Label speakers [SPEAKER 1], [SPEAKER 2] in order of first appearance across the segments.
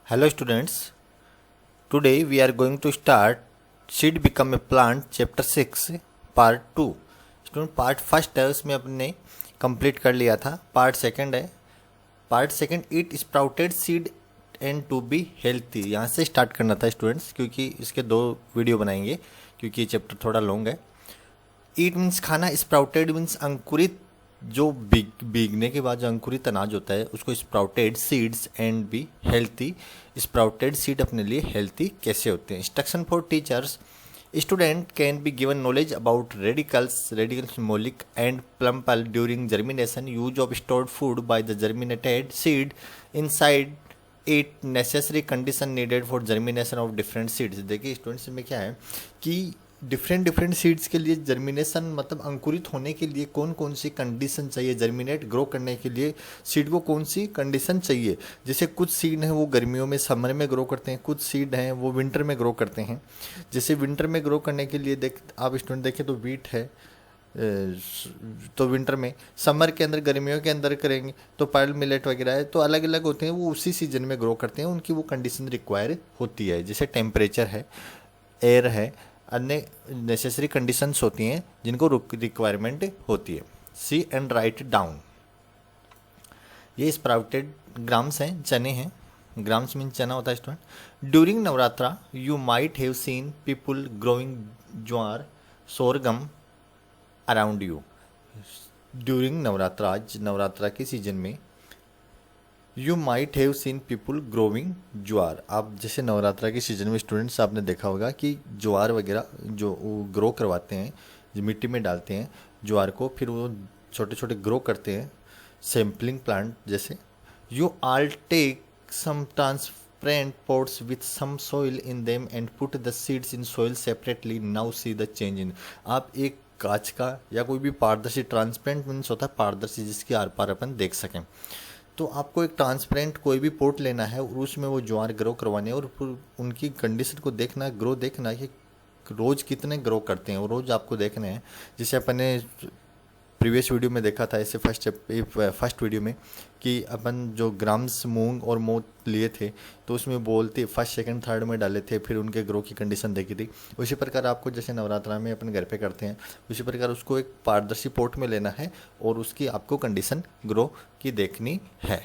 [SPEAKER 1] Hello students, today we are going to start Seed Become a Plant Chapter 6 Part 2। Student part first है उसमें अपने complete कर लिया था। पार्ट सेकंड है। Part second it sprouted seed and to be healthy, यहाँ से start करना था स्टूडेंट्स, क्योंकि इसके 2 वीडियो बनाएंगे क्योंकि ये चैप्टर थोड़ा लॉन्ग है। ईट मीन्स खाना, स्प्राउटेड मीन्स अंकुरित, जो बीगने के बाद जो अंकुरित अनाज होता है उसको sprouted seeds and be healthy. Sprouted seed अपने लिए हेल्थी कैसे होते हैं। Instruction for teachers, student can be given knowledge about radicals molic and plumule during germination, use of stored food by the germinated seed inside it, necessary condition needed for germination of different seeds. देखिए students में क्या है कि different seeds के लिए germination मतलब अंकुरित होने के लिए कौन कौन सी कंडीशन चाहिए, जर्मिनेट ग्रो करने के लिए सीड को कौन सी कंडीशन चाहिए। जैसे कुछ सीड हैं वो गर्मियों में समर में ग्रो करते हैं, कुछ सीड हैं वो विंटर में ग्रो करते हैं। जैसे विंटर में ग्रो करने के लिए आप स्टूडेंट देखें तो वीट है, तो विंटर में, समर के अंदर गर्मियों के अंदर करेंगे तो पर्ल मिलेट वगैरह है, तो अलग अलग होते हैं, वो उसी सीजन में ग्रो करते हैं, उनकी वो कंडीशन रिक्वायर होती है। जैसे टेम्परेचर है, एयर है, अन्य नेसेसरी कंडीशंस होती हैं जिनको रिक्वायरमेंट होती है। See and write down. ये स्प्राउटेड ग्राम्स हैं, चने हैं। ग्राम्स मीन चना होता है student. During Navratra you might have seen people growing jowar sorghum around you. During Navratra, आज नवरात्रा के सीजन में, you might have seen people growing jowar. आप जैसे नवरात्रा के सीजन में स्टूडेंट्स आपने देखा होगा कि ज्वार वगैरह जो वो ग्रो करवाते हैं, जो मिट्टी में डालते हैं ज्वार को, फिर वो छोटे छोटे ग्रो करते हैं सैम्पलिंग प्लांट जैसे। You all take some transparent pots with some soil in them and put the seeds in soil separately, now see the change in. आप एक कांच का या कोई भी पारदर्शी, ट्रांसपेरेंट मीन्स होता है पारदर्शी जिसके आर पार अपन देख सकें, तो आपको एक ट्रांसपेरेंट कोई भी पोर्ट लेना है और उसमें वो ज्वार ग्रो करवाने और उनकी कंडीशन को देखना, ग्रो देखना कि रोज़ कितने ग्रो करते हैं, वो रोज़ आपको देखने हैं। जैसे अपन ने प्रीवियस वीडियो में देखा था, ऐसे फर्स्ट वीडियो में, कि अपन जो ग्राम्स मूंग और मोठ लिए थे तो उसमें बोलते फर्स्ट सेकंड थर्ड में डाले थे, फिर उनके ग्रो की कंडीशन देखी थी। उसी प्रकार आपको जैसे नवरात्रा में अपन घर पे करते हैं, उसी प्रकार उसको एक पारदर्शी पोर्ट में लेना है और उसकी आपको कंडीशन ग्रो की देखनी है।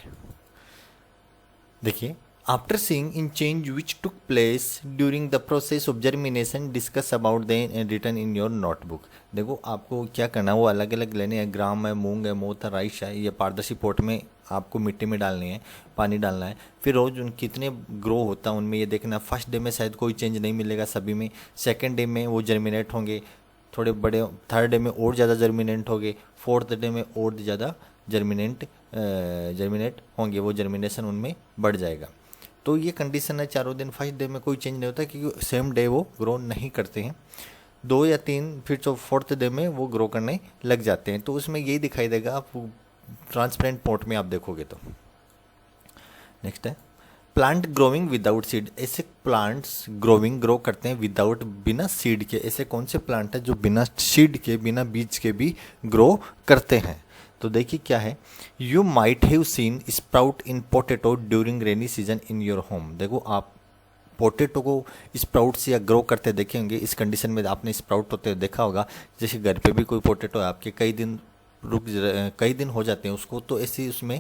[SPEAKER 1] देखिए, after seeing in change which took place during the process of germination, discuss about then and return in your notebook. देखो आपको क्या करना है, वो अलग अलग लेने हैं। ग्राम है, मूंग है, मोठ है, राइस है, ये पारदर्शी पोट में आपको मिट्टी में डालनी है, पानी डालना है, फिर रोज उन कितने ग्रो होता है उनमें ये देखना। फर्स्ट डे में शायद कोई चेंज नहीं मिलेगा सभी में, सेकेंड डे में वो जर्मिनेट होंगे थोड़े बड़े, थर्ड डे में और ज़्यादा जर्मिनेट होंगे, फोर्थ डे में और ज़्यादा जर्मिनेट होंगे, वो जर्मिनेशन उनमें बढ़ जाएगा। तो ये कंडीशन है चारों दिन। फर्स्ट डे में कोई चेंज नहीं होता क्योंकि सेम डे वो ग्रो नहीं करते हैं, 2 या 3, फिर तो फोर्थ डे में वो ग्रो करने लग जाते हैं। तो उसमें यही दिखाई देगा आप ट्रांसपेरेंट पोर्ट में आप देखोगे तो। नेक्स्ट है प्लांट ग्रोइंग विदाउट सीड। ऐसे प्लांट्स ग्रो करते हैं विदाउट, बिना सीड के। ऐसे कौन से प्लांट है जो बिना सीड के, बिना बीज के भी ग्रो करते हैं। तो देखिए क्या है, you might have scene sprout in potato during rainy season in your home. देखो आप पोटैटो को स्प्राउट से या ग्रो करते देखे होंगे, इस कंडीशन में आपने स्प्राउट होते देखा होगा। जैसे घर पे भी कोई पोटैटो है आपके, कई दिन हो जाते हैं उसको, तो ऐसे उसमें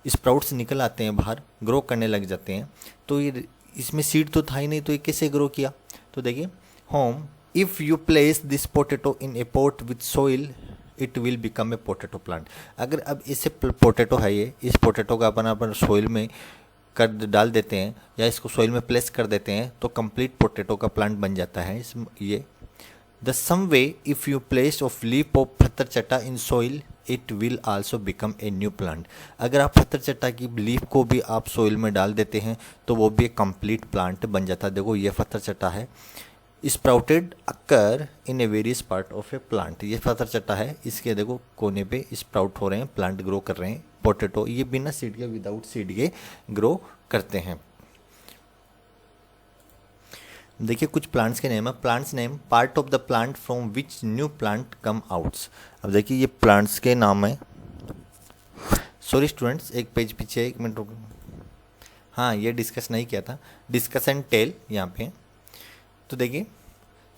[SPEAKER 1] स्प्राउट्स निकल आते हैं बाहर, ग्रो करने लग जाते हैं। तो ये इसमें सीड तो था ही नहीं, तो ये कैसे ग्रो किया। तो देखिए, home, if you place this potato in a pot with soil it will become a potato plant. अगर अब इससे पोटैटो है ये, इस पोटैटो का अपन सोइल में कर डाल देते हैं या इसको सोइल में प्लेस कर देते हैं तो कंप्लीट पोटैटो का प्लांट बन जाता है ये। The same way if you place of leaf of पत्थर चट्टा in soil it will also become a new plant. अगर आप पत्थर चट्टा की लीफ को भी आप सोइल में डाल देते हैं तो वो भी एक कंप्लीट प्लांट बन जाता है। देखो ये पत्थर चट्टा है, sprouted occur in A various part of A plant. ये पत्थर चट्टा है, इसके देखो कोने पे स्प्राउट हो रहे हैं, प्लांट ग्रो कर रहे हैं। पोटैटो ये बिना सीड के, विदाउट सीड के ग्रो करते हैं। देखिए कुछ प्लांट्स के नेम है। Plants name, part of the plant from which new plant come outs. अब देखिए ये प्लांट्स के नाम है। सॉरी स्टूडेंट्स, एक पेज पीछे, 1 मिनट रुको। हाँ ये डिस्कस नहीं किया था, डिस्कस एंड टेल यहाँ पे। तो देखिए,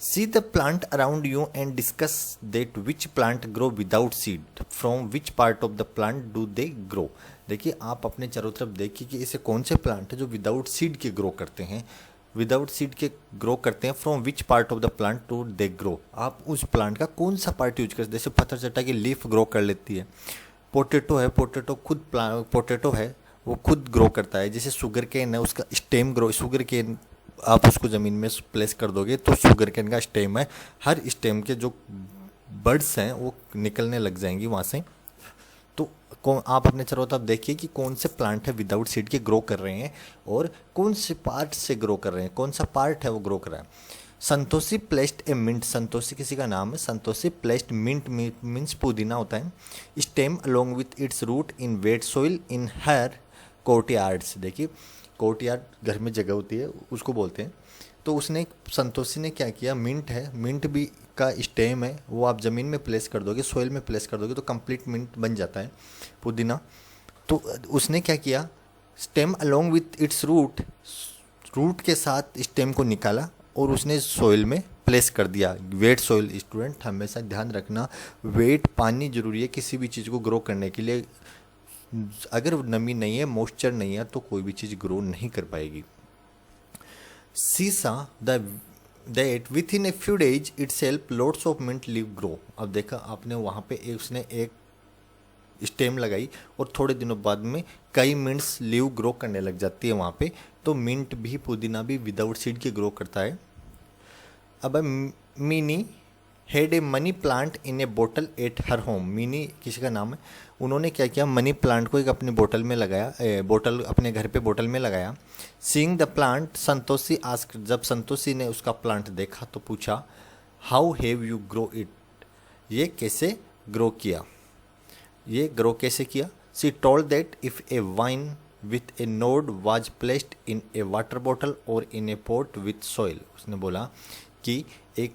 [SPEAKER 1] see the plant around you and discuss that which plant grow without seed, from which part of the plant do they grow. देखिए आप अपने चारों तरफ देखिए कि ऐसे कौन से प्लांट है जो विदाउट सीड के ग्रो करते हैं, विदाउट सीड के ग्रो करते हैं, from which part of the plant to they grow. आप उस प्लांट का कौन सा पार्ट यूज करते हैं। जैसे पत्थर चट्टा की लीफ ग्रो कर लेती है, पोटैटो है, पोटैटो है वो खुद ग्रो करता है। जैसे शुगर केन है, उसका स्टेम ग्रो, शुगर केन आप उसको ज़मीन में प्लेस कर दोगे तो शुगर केन का स्टेम है, हर स्टेम के जो बर्ड्स हैं वो निकलने लग जाएंगी वहाँ से। तो आप अपने चारों तरफ देखिए कि कौन से प्लांट है विदाउट सीड के ग्रो कर रहे हैं और कौन से पार्ट से ग्रो कर रहे हैं, कौन सा पार्ट है वो ग्रो कर रहा है। Santoshi placed a mint, Santoshi किसी का नाम है, संतोषी प्लेस्ड मिंट मीन्स पुदीना होता है, stem along with its root in wet soil in her courtyards. देखिए कोर्टयार्ड घर में जगह होती है उसको बोलते हैं। तो उसने, संतोषी ने क्या किया, मिंट है, मिंट भी का स्टेम है, वो आप ज़मीन में प्लेस कर दोगे, सोइल में प्लेस कर दोगे तो कंप्लीट मिंट बन जाता है पुदीना। तो उसने क्या किया, stem along with its root, root के साथ स्टेम को निकाला और उसने सोइल में प्लेस कर दिया, वेट सोइल। स्टूडेंट हमेशा ध्यान रखना, वेट पानी जरूरी है किसी भी चीज़ को ग्रो करने के लिए। अगर नमी नहीं है, मॉइस्चर नहीं है तो कोई भी चीज़ ग्रो नहीं कर पाएगी। She saw that within a few days its help loads of mint leave grow. अब देखा आपने वहाँ पे उसने एक स्टेम लगाई और थोड़े दिनों बाद में कई मिंट्स लीव ग्रो करने लग जाती है वहाँ पे। तो मिंट भी, पुदीना भी विदाउट सीड के ग्रो करता है। अब mini had a money plant in A bottle at her home, mini किसी का नाम है, उन्होंने क्या किया, मनी प्लांट को एक अपनी बोतल में लगाया, बोतल अपने घर पे बोतल में लगाया। Seeing the plant Santoshi asked, जब संतोषी ने उसका प्लांट देखा तो पूछा, how have you grow it, ये कैसे ग्रो किया, ये ग्रो कैसे किया। She told that if A wine with A node was placed in A water bottle और इन ए पॉट विथ सॉइल, उसने बोला कि एक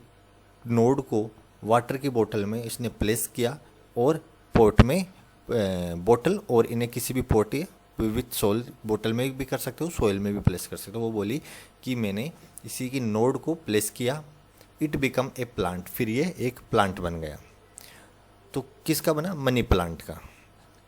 [SPEAKER 1] नोड को वाटर की बोतल में इसने प्लेस किया और पोट में बोतल और इन्हें किसी भी पोट विथ सोल, बोतल में भी कर सकते हो, सोइल में भी प्लेस कर सकते हो। वो बोली कि मैंने इसी की नोड को प्लेस किया, इट बिकम ए प्लांट, फिर ये एक प्लांट बन गया। तो किसका बना, मनी प्लांट का।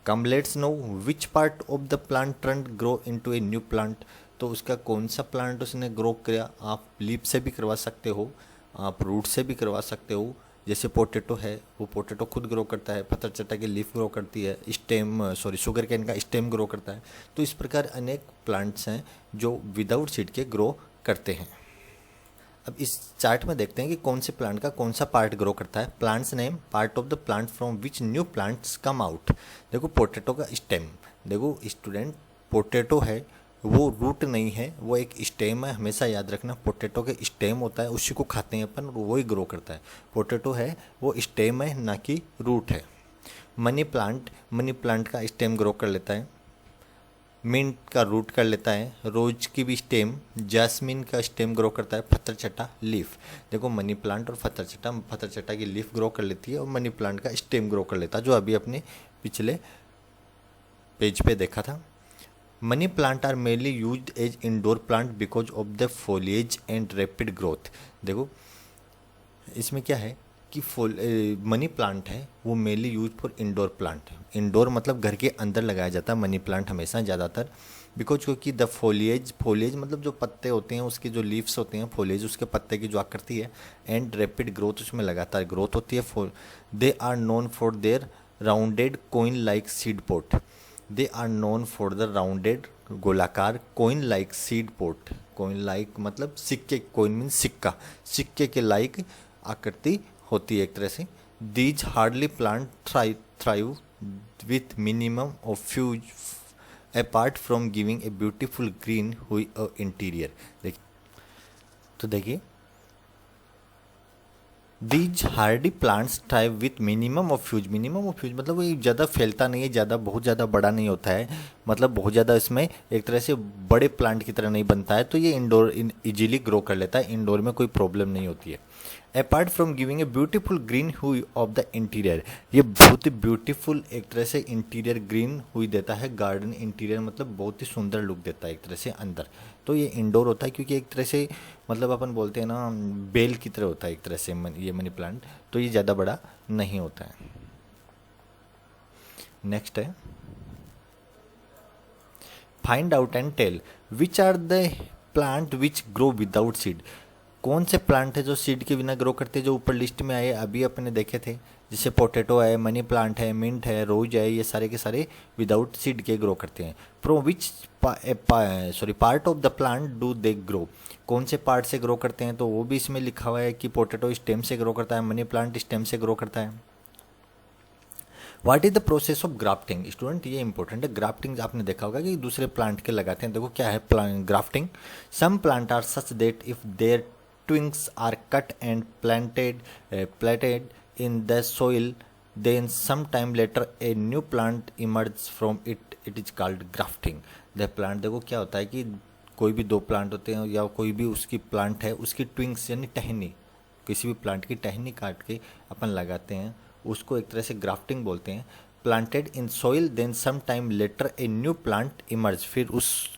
[SPEAKER 1] Come let's know which part of the plant turn grow into A new plant, तो उसका कौन सा प्लांट उसने ग्रो किया। आप लीफ से भी करवा सकते हो, आप रूट से भी करवा सकते हो। जैसे पोटैटो है, वो पोटैटो खुद ग्रो करता है, पत्थर चट्टा की लीफ ग्रो करती है, शुगर केन का स्टेम ग्रो करता है। तो इस प्रकार अनेक प्लांट्स हैं जो विदाउट सीड के ग्रो करते हैं। अब इस चार्ट में देखते हैं कि कौन से प्लांट का कौन सा पार्ट ग्रो करता है। Plants name, part of the plant from which new plants come out. देखो पोटैटो का स्टेम, देखो स्टूडेंट पोटैटो है वो रूट नहीं है, वो एक स्टेम है, हमेशा याद रखना। पोटैटो के स्टेम होता है, उसी को खाते हैं अपन, वो ही ग्रो करता है। पोटैटो है वो स्टेम है, ना कि रूट है। मनी प्लांट का स्टेम ग्रो कर लेता है, मिंट का रूट कर लेता है, रोज की भी स्टेम, जैस्मिन का स्टेम ग्रो करता है, पत्थर चट्टा लीफ। देखो मनी प्लांट और पत्थर चट्टा की लीफ ग्रो कर लेती है और मनी प्लांट का स्टेम ग्रो कर लेता है, जो अभी अपने पिछले पेज पे देखा था। Money plant are mainly used as indoor plant because of the foliage and rapid growth. देखो इसमें क्या है कि मनी प्लांट है वो mainly use for indoor plant. Indoor मतलब घर के अंदर लगाया जाता है मनी प्लांट हमेशा ज़्यादातर, बिकॉज क्योंकि द फॉलिएज मतलब जो पत्ते होते हैं उसके जो लीव्स होते हैं, फॉलिएज उसके पत्ते की जो आकृति है, एंड रैपिड ग्रोथ उसमें लगातार ग्रोथ होती है। They are known for their rounded coin like seed pod, they are known for the rounded गोलाकार coin like seed pod. Coin like मतलब सिक्के, कोइन मीन सिक्का, सिक्के के लाइक आकृति होती है एक तरह से। These hardly plant thrive with minimum of fuse apart from giving a beautiful green हुई इंटीरियर। देखिए तो देखिए these Hardy plants thrive with minimum of fuse मतलब वो ज़्यादा फैलता नहीं है, बहुत ज़्यादा बड़ा नहीं होता है, मतलब बहुत ज़्यादा इसमें एक तरह से बड़े प्लांट की तरह नहीं बनता है। तो ये इंडोर इजीली ग्रो कर लेता है, इंडोर में कोई प्रॉब्लम नहीं होती है। Apart from giving a beautiful green हुई ऑफ द इंटीरियर, ये बहुत ही ब्यूटीफुल एक तरह से इंटीरियर ग्रीन हुई देता है, गार्डन इंटीरियर मतलब बहुत ही सुंदर लुक देता है एक तरह से अंदर। तो ये इंडोर होता है क्योंकि एक तरह से मतलब अपन बोलते हैं ना बेल की तरह होता है एक तरह से ये मनी प्लांट, तो ये ज़्यादा बड़ा नहीं होता है। नेक्स्ट है find out and tell which are the plant which grow without seed. कौन से प्लांट है जो सीड के बिना ग्रो करते हैं, जो ऊपर लिस्ट में आए अभी अपने देखे थे, जैसे पोटैटो है, मनी प्लांट है, मिंट है, रोज है, ये सारे के सारे विदाउट सीड के ग्रो करते हैं। From which part of the plant do they grow, कौन से पार्ट से ग्रो करते हैं, तो वो भी इसमें लिखा हुआ है कि पोटैटो स्टेम से ग्रो करता है, मनी प्लांट स्टेम से ग्रो करता है। What is the process of grafting, student ये इंपॉर्टेंट है। ग्राफ्टिंग आपने देखा होगा कि दूसरे प्लांट के लगाते हैं, देखो क्या है grafting. Some plant are such that if their twigs are cut and planted in the soil, then sometime later a new plant emerges from it, it is called grafting। the plant देखो क्या होता है कि कोई भी दो plant होते हैं या कोई भी उसकी प्लांट है, उसकी ट्विंग्स यानी टहनी, किसी भी प्लांट की टहनी काट के अपन लगाते हैं, उसको एक तरह से ग्राफ्टिंग बोलते हैं। Planted in soil then some time later a new plant emerge, फिर उस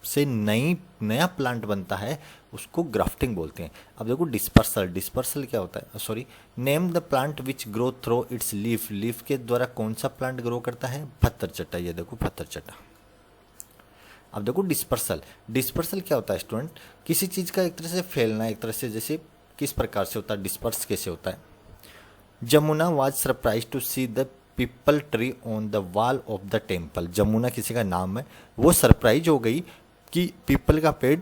[SPEAKER 1] से नया प्लांट बनता है, उसको ग्राफ्टिंग बोलते हैं। अब देखो डिस्पर्सल क्या होता है, sorry, name the plant which grow through its leaf के द्वारा कौन सा प्लांट ग्रो करता है, पत्थरचट्टा। ये देखो पत्थरचट्टा। अब देखो डिस्पर्सल क्या होता है स्टूडेंट, किसी चीज़ का एक तरह से फैलना, एक तरह से जैसे किस प्रकार से होता है, डिस्पर्स कैसे होता है। Jamuna was surprise to see the peepal tree on the wall of the temple. Jamuna किसी का नाम है, वो सरप्राइज हो गई कि पीपल का पेड़,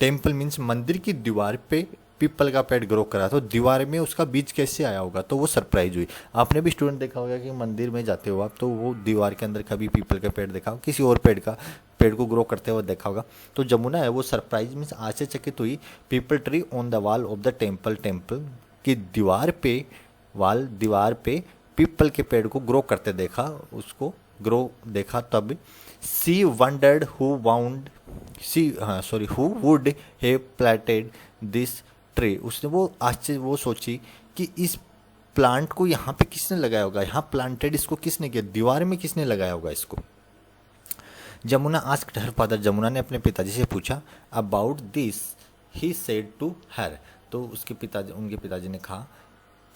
[SPEAKER 1] टेम्पल मीन्स मंदिर की दीवार पे पीपल का पेड़ ग्रो करा, तो दीवार में उसका बीज कैसे आया होगा, तो वो सरप्राइज हुई। आपने भी स्टूडेंट देखा होगा कि मंदिर में जाते हो आप, तो वो दीवार के अंदर कभी पीपल का पेड़ देखा हो, किसी और पेड़ को ग्रो करते हुए देखा होगा। तो जमुना है वो सरप्राइज मीन्स आश्चर्यचकित हुई, people tree on the wall of the temple की दीवार पे पीपल के पेड़ को ग्रो करते देखा, उसको ग्रो देखा। तब she wondered who would have planted this tree, उसने वो सोची कि इस प्लांट को यहाँ पे किसने लगाया होगा, यहाँ प्लांटेड इसको किसने किया, दीवार में किसने लगाया होगा इसको। Jamuna asked her father, Jamuna ने अपने पिताजी से पूछा। About this he said to her, तो उनके पिताजी ने कहा,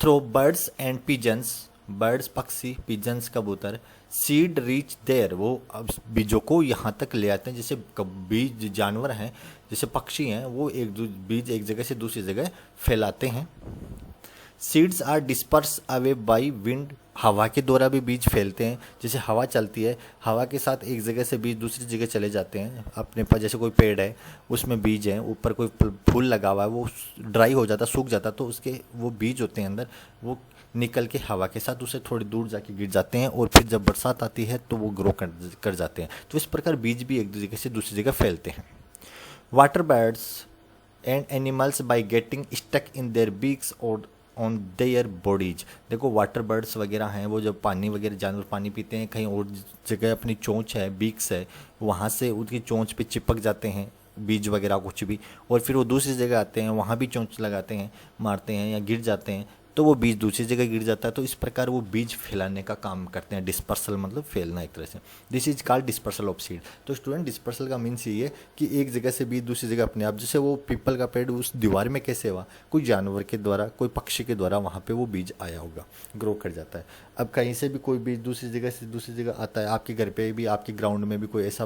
[SPEAKER 1] through birds and pigeons, birds पक्षी, पिजन्स कबूतर, सीड रीच देयर, वो अब बीजों को यहाँ तक ले आते हैं, जैसे बीज जानवर हैं, जैसे पक्षी हैं, वो बीज एक जगह से दूसरी जगह फैलाते हैं। Seeds are disperse away by wind, हवा के द्वारा भी बीज फैलते हैं, जैसे हवा चलती है, हवा के साथ एक जगह से बीज दूसरी जगह चले जाते हैं। अपने पास जैसे कोई पेड़ है, उसमें बीज है, ऊपर कोई फूल लगा हुआ है, वो ड्राई हो जाता, सूख जाता, तो उसके वो बीज होते हैं अंदर, वो निकल के हवा के साथ उसे थोड़ी दूर जाके गिर जाते हैं, और फिर जब बरसात आती है तो वो ग्रो कर जाते हैं। तो इस प्रकार बीज भी एक जगह से दूसरी जगह फैलते हैं। Water birds and animals by getting stuck in their beaks or on their bodies, देखो वाटर बर्ड्स वगैरह हैं, वो जब पानी वगैरह जानवर पानी पीते हैं, कहीं और जगह अपनी चोंच है, बीक्स है, वहाँ से उनकी चोंच पे चिपक जाते हैं बीज वगैरह कुछ भी, और फिर वो दूसरी जगह आते हैं, वहाँ भी चोंच लगाते हैं, मारते हैं या गिर जाते हैं, तो वो बीज दूसरी जगह गिर जाता है। तो इस प्रकार वो बीज फैलाने का काम करते हैं। डिस्पर्सल मतलब फैलना एक तरह से, this is called dispersal of seed. तो स्टूडेंट डिस्पर्सल का मीन्स ये है कि एक जगह से बीज दूसरी जगह अपने आप, जैसे वो पीपल का पेड़ उस दीवार में कैसे हुआ, कोई जानवर के द्वारा, कोई पक्षी के द्वारा वहाँ पे वो बीज आया होगा, ग्रो कर जाता है। अब कहीं से भी कोई बीज दूसरी जगह से दूसरी जगह आता है, आपके घर पे भी, आपके ग्राउंड में भी कोई ऐसा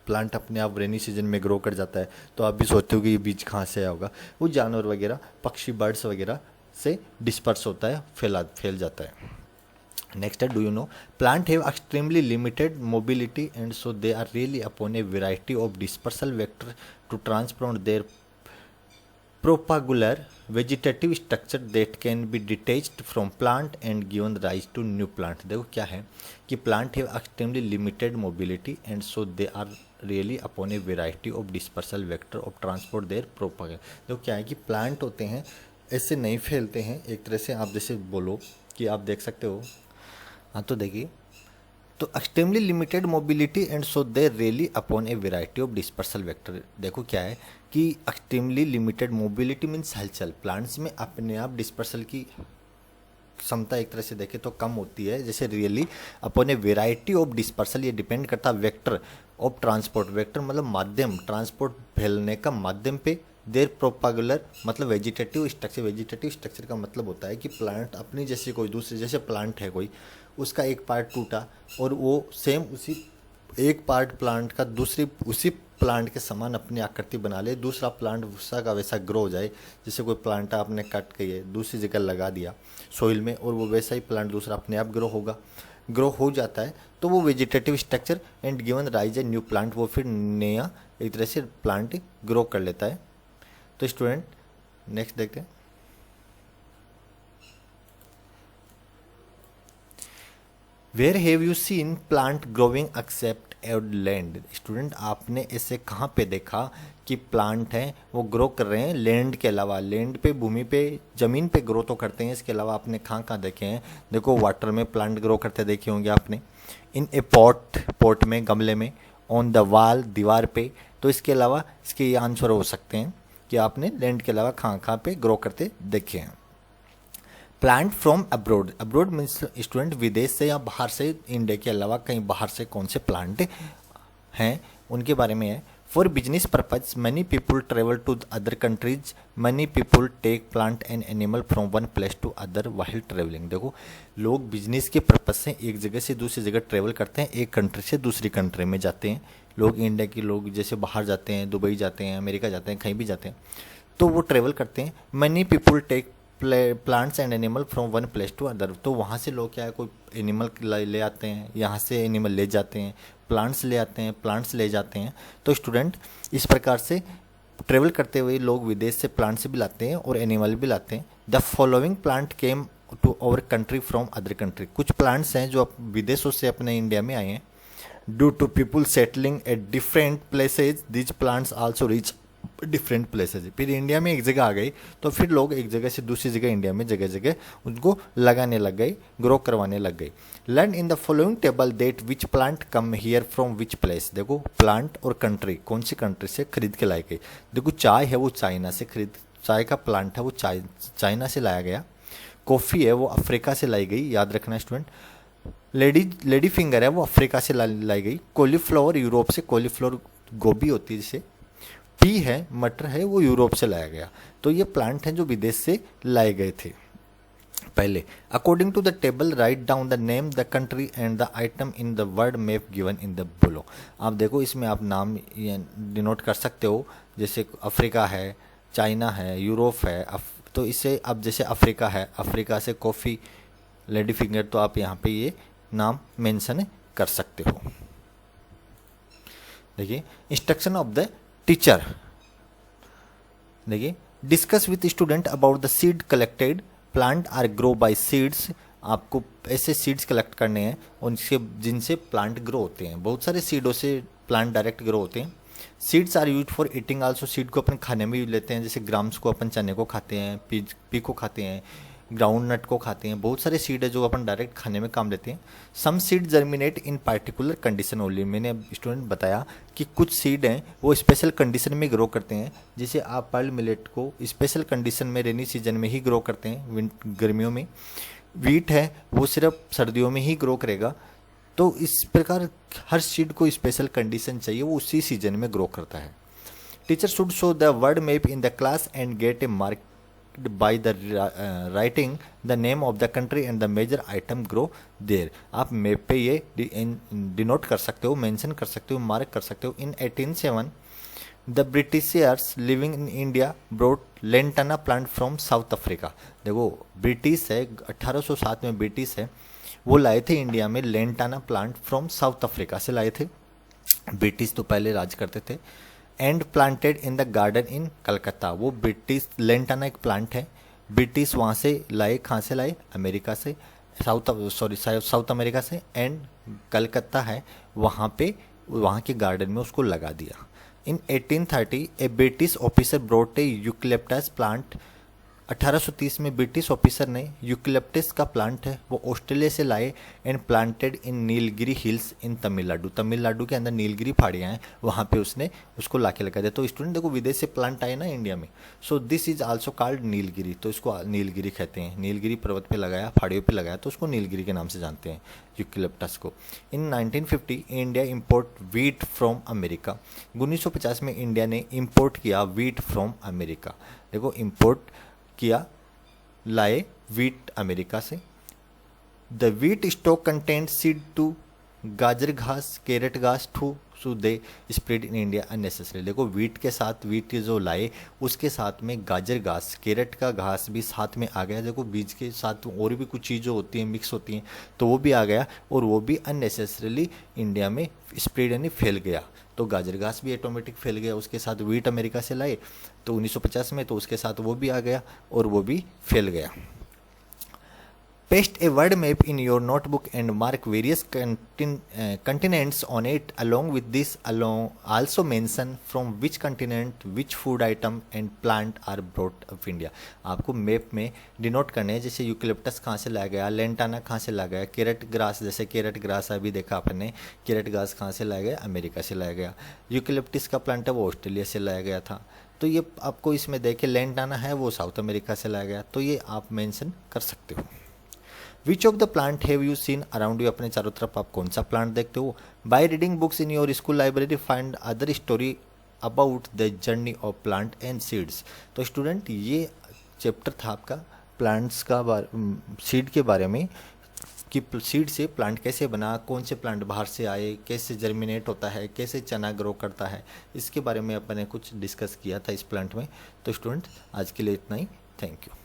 [SPEAKER 1] प्लांट अपने आप रेनी सीजन में ग्रो कर जाता है, तो आप भी सोचते हो कि ये बीज कहाँ से आया होगा, वो जानवर वगैरह, पक्षी, बर्ड्स वगैरह से डिस्पर्स होता है, फैल जाता है। नेक्स्ट है, do you know plant have extremely limited mobility and so they are really upon a variety of dispersal vector to transport their propagular vegetative structure that can be detached from plant and given rise to new plant। देखो क्या है कि plant have extremely limited mobility and so they are really upon a variety of dispersal vector of transport their propagate। देखो क्या है कि plant होते हैं ऐसे नहीं फैलते हैं एक तरह से, आप जैसे बोलो कि आप देख सकते हो, हाँ तो देखिए तो extremely limited mobility and so they rely upon a variety of dispersal vector. देखो क्या है कि एक्सट्रीमली लिमिटेड मोबिलिटी मीन्स हलचल, प्लांट्स में अपने आप डिस्पर्सल की क्षमता एक तरह से देखें तो कम होती है, जैसे really upon a variety of dispersal, ये डिपेंड करता है वेक्टर ऑफ ट्रांसपोर्ट, वेक्टर मतलब माध्यम, ट्रांसपोर्ट फैलने का माध्यम पे, देर प्रोपागुलर मतलब वेजिटेटिव स्ट्रक्चर, वेजिटेटिव स्ट्रक्चर का मतलब होता है कि प्लांट अपनी जैसे कोई दूसरे, जैसे प्लांट है कोई, उसका एक पार्ट टूटा और वो सेम उसी एक पार्ट प्लांट का दूसरी उसी प्लांट के समान अपनी आकृति बना ले, दूसरा प्लांट वैसा का वैसा ग्रो हो जाए, जैसे कोई प्लांट आपने कट के दूसरी जगह लगा दिया सोइल में और वो वैसा ही प्लांट दूसरा अपने आप ग्रो होगा, ग्रो हो जाता है, तो वो vegetative structure and given rise A new plant, वो फिर नया एक तरह से प्लांट ग्रो कर लेता है। तो स्टूडेंट नेक्स्ट देखते हैं, where have you seen plant growing except at land. Student आपने ऐसे कहाँ पे देखा कि प्लांट हैं वो ग्रो कर रहे हैं लैंड के अलावा, लैंड पे भूमि पे ज़मीन पे ग्रो तो करते हैं, इसके अलावा आपने कहाँ कहाँ देखे हैं, देखो वाटर में प्लांट ग्रो करते देखे होंगे आपने, इन ए पॉट, पॉट में गमले में, ऑन द वॉल दीवार पे, तो इसके अलावा इसके ये आंसर हो सकते हैं कि आपने लैंड के अलावा कहाँ कहाँ पे ग्रो करते देखे हैं। Plant from abroad, abroad means student विदेश से या बाहर से, इंडिया के अलावा कहीं बाहर से कौन से प्लांट हैं उनके बारे में है। For business purpose many people travel to other countries, many people take plant and animal from one place to other while travelling. देखो लोग बिजनेस के पर्पज से एक जगह से दूसरी जगह ट्रेवल करते हैं, एक कंट्री से दूसरी कंट्री में जाते हैं लोग, इंडिया के लोग जैसे बाहर जाते हैं, दुबई जाते हैं, अमेरिका जाते हैं, कहीं भी जाते हैं तो वो ट्रेवल करते हैं। Many people take plants and animal from one place to other, तो वहाँ से लोग क्या है कोई एनिमल ले आते हैं, यहाँ से एनिमल ले जाते हैं, प्लांट्स ले आते हैं, प्लांट्स ले जाते हैं। तो स्टूडेंट इस प्रकार से ट्रेवल करते हुए लोग विदेश से प्लांट्स भी लाते हैं और एनिमल भी लाते हैं। The following plant came to our country from other country, कुछ प्लांट्स हैं जो विदेशों से अपने इंडिया में आए हैं। Due to people settling at different places these plants also reach different places, फिर इंडिया में एक जगह आ गई तो फिर लोग एक जगह से दूसरी जगह इंडिया में जगह जगह उनको लगाने लग गए, ग्रो करवाने लग गए। Learn in the following table that which plant come here from which place, देखो प्लांट और कंट्री कौन सी कंट्री से खरीद के लाई गई। देखो चाय है वो चाइना से चाय का प्लांट है वो चाइना से लाया गया, कॉफ़ी है वो अफ्रीका से लाई गई, याद रखना स्टूडेंट। लेडी फिंगर है वो अफ्रीका से लाई गई, कॉलीफ्लावर यूरोप से, कॉलीफ्लावर गोभी होती है जिसे, पी है मटर है वो यूरोप से लाया गया। तो ये प्लांट हैं जो विदेश से लाए गए थे। पहले according to the table write down the name the country and the item in the world map given in the below. आप देखो इसमें आप नाम डिनोट कर सकते हो, जैसे अफ्रीका है, चाइना है, यूरोप है, तो इससे अब जैसे अफ्रीका है, अफ्रीका से कॉफ़ी, लेडी फिंगर, तो आप यहाँ पे ये नाम मेंशन कर सकते हो। देखिए इंस्ट्रक्शन ऑफ द टीचर, देखिए discuss with student about the seed collected, plant are grow by seeds, आपको ऐसे सीड्स कलेक्ट करने हैं उनसे जिनसे प्लांट ग्रो होते हैं, बहुत सारे सीडों से प्लांट डायरेक्ट ग्रो होते हैं। Seeds are use for eating also, seed को अपन खाने में यूज लेते हैं, जैसे ग्राम्स को अपन चने को खाते हैं, पी को खाते हैं, ग्राउंड नट को खाते हैं, बहुत सारे सीड है जो अपन डायरेक्ट खाने में काम लेते हैं। Some seed germinate in particular condition only, मैंने स्टूडेंट बताया कि कुछ सीड हैं वो स्पेशल कंडीशन में ग्रो करते हैं, जैसे आप पर्ल मिलेट को स्पेशल कंडीशन में रेनी सीजन में ही ग्रो करते हैं, गर्मियों में। वीट है वो सिर्फ सर्दियों में ही ग्रो करेगा। तो इस प्रकार हर सीड को स्पेशल कंडीशन चाहिए, वो उसी सीजन में ग्रो करता है। Teacher should show the world map in the class and gate A mark by the writing the name of the country and the major item grow there। आप map पे ये denote कर सकते हो, mention कर सकते हो, मार्क कर सकते हो। इन 1807 the Britishers living in India brought lantana plant from south Africa. देखो ब्रिटिश है, 1807 में ब्रिटिश है वो लाए थे इंडिया में lantana plant from south Africa से लाए थे, ब्रिटिश तो पहले राज करते थे। And planted in the garden इन कलकत्ता, वो ब्रिटिश लेंटाना एक प्लांट है, ब्रिटिश वहाँ से लाए, कहाँ से लाए, अमेरिका से, साउथ अमेरिका से। एंड कलकत्ता है वहाँ पे, वहाँ के गार्डन में उसको लगा दिया। In 1830 a British officer brought a eucalyptus plant 1830 में ब्रिटिश ऑफिसर ने यूकलिप्टस का प्लांट है वो ऑस्ट्रेलिया से लाए and planted in Nilgiri hills in Tamil Nadu. Tamil Nadu के अंदर नीलगिरी पहाड़ियाँ हैं, वहाँ पे उसने उसको लाके लगा दिया। तो स्टूडेंट देखो, विदेश से प्लांट आए ना इंडिया में, so this is also called Nilgiri, तो इसको नीलगिरी कहते हैं। नीलगिरी पर्वत पे लगाया, पहाड़ियों पे लगाया, तो उसको नीलगिरी के नाम से जानते हैं यूकलिप्टस को। In 1950 India import wheat from America. 1950 में इंडिया ने इंपोर्ट किया वीट फ्रॉम अमेरिका। देखो, इंपोर्ट किया, लाए वीट अमेरिका से। The wheat stock content seed to गाजर घास, कैरेट घास to so they spread in India unnecessary. देखो, वीट के साथ, वीट जो लाए उसके साथ में गाजर घास, कैरेट का घास भी साथ में आ गया। देखो, बीज के साथ और भी कुछ चीज़ें होती हैं, मिक्स होती हैं, तो वो भी आ गया और वो भी अननेसेसरीली इंडिया में स्प्रेड यानी फैल गया। तो गाजर घास भी ऑटोमेटिक फैल गया, उसके साथ वीट अमेरिका से लाए तो 1950 में, तो उसके साथ वो भी आ गया और वो भी फैल गया। Paste a word map in your notebook and mark various continents on it. Along with this, also mention from which continent which food item and plant are brought of India. आपको मैप में denote करने हैं, जैसे eucalyptus कहाँ से लाया गया, lantana कहाँ से लाया गया, कैरेट ग्रास, जैसे कैरेट ग्रास अभी देखा आपने, कैरेट ग्रास कहाँ से लाया गया, अमेरिका से लाया गया। यूकलिप्टस का प्लांट है वो ऑस्ट्रेलिया से लाया गया था। तो ये आपको इसमें देखे, लेंटाना है वो साउथ अमेरिका से लाया गया, तो ये आप मेंशन कर सकते हो। Which of the plant have you scene around you, अपने चारों तरफ आप कौन सा प्लांट देखते हो। By reading books in your school library find other story about the journey of plant and seeds. तो स्टूडेंट, ये चैप्टर था आपका प्लांट्स का सीड के बारे में, कि सीड से प्लांट कैसे बना, कौन से प्लांट बाहर से आए, कैसे जर्मिनेट होता है, कैसे चना ग्रो करता है, इसके बारे में अपन ने कुछ डिस्कस किया था इस प्लांट में। तो स्टूडेंट, आज के लिए इतना ही। Thank you.